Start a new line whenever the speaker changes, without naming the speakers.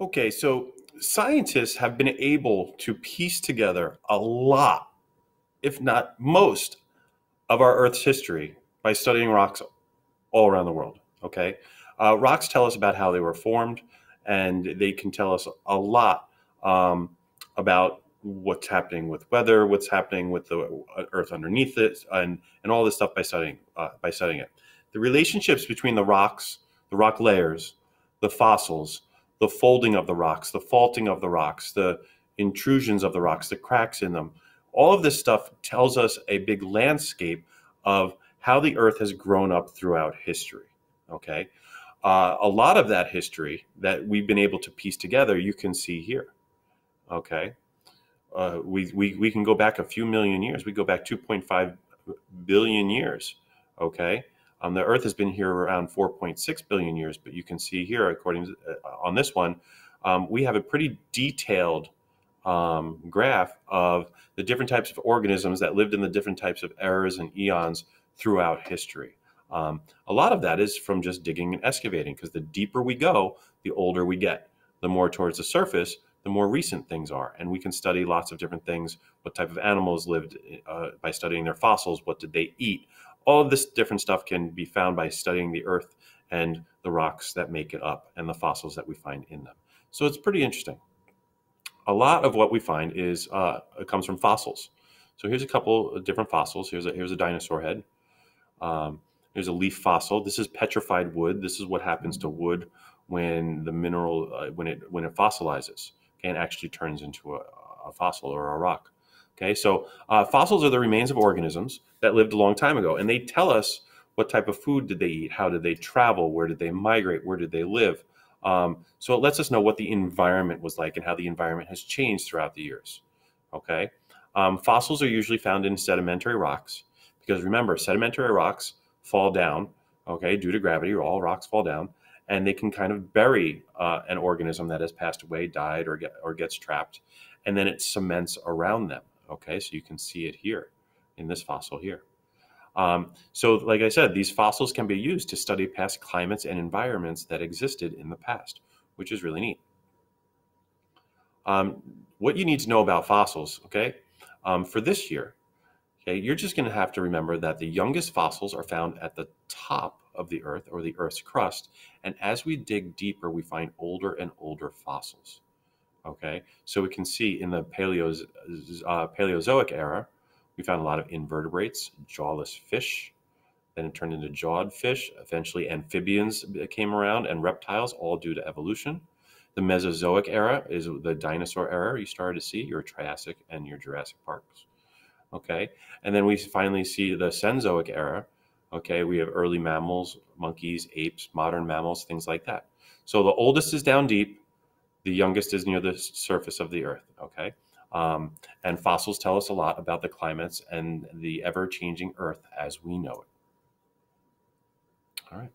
Okay, so scientists have been able to piece together a lot, if not most, of our Earth's history by studying rocks all around the world. Okay, rocks tell us about how they were formed, and they can tell us a lot about what's happening with weather, what's happening with the Earth underneath it, and all this stuff by studying it. The relationships between the rocks, the rock layers, the fossils, the folding of the rocks, the faulting of the rocks, the intrusions of the rocks, the cracks in them. All of this stuff tells us a big landscape of how the Earth has grown up throughout history. Okay, a lot of that history that we've been able to piece together, you can see here. Okay, we can go back a few million years. We go back 2.5 billion years. Okay, the Earth has been here around 4.6 billion years, but you can see here, according to on this one, we have a pretty detailed graph of the different types of organisms that lived in the different types of eras and eons throughout history. A lot of that is from just digging and excavating, because the deeper we go, the older we get. The more towards the surface, the more recent things are. And we can study lots of different things, what type of animals lived by studying their fossils, what did they eat. All of this different stuff can be found by studying the Earth and the rocks that make it up and the fossils that we find in them. So it's pretty interesting. A lot of what we find it comes from fossils. So here's a couple of different fossils. Here's a dinosaur head. There's a leaf fossil. This is petrified wood. This is what happens to wood when the mineral when it fossilizes, okay, and actually turns into a fossil or a rock. Okay, so fossils are the remains of organisms that lived a long time ago, and they tell us what type of food did they eat, how did they travel, where did they migrate, where did they live. So it lets us know what the environment was like and how the environment has changed throughout the years. Okay, fossils are usually found in sedimentary rocks, because remember, sedimentary rocks fall down, okay, due to gravity. All rocks fall down, and they can kind of bury an organism that has passed away, died, or gets trapped, and then it cements around them. Okay, so you can see it here in this fossil here. So, like I said, these fossils can be used to study past climates and environments that existed in the past, which is really neat. What you need to know about fossils, okay, for this year. Okay, you're just going to have to remember that the youngest fossils are found at the top of the Earth, or the Earth's crust, and as we dig deeper, we find older and older fossils. Okay, so we can see in the Paleozoic era, we found a lot of invertebrates, jawless fish. Then it turned into jawed fish. Eventually, amphibians came around, and reptiles, all due to evolution. The Mesozoic era is the dinosaur era. You started to see your Triassic and your Jurassic Parks. Okay, and then we finally see the Cenozoic era. Okay, we have early mammals, monkeys, apes, modern mammals, things like that. So the oldest is down deep, the youngest is near the surface of the Earth. Okay, and fossils tell us a lot about the climates and the ever-changing Earth as we know it. All right.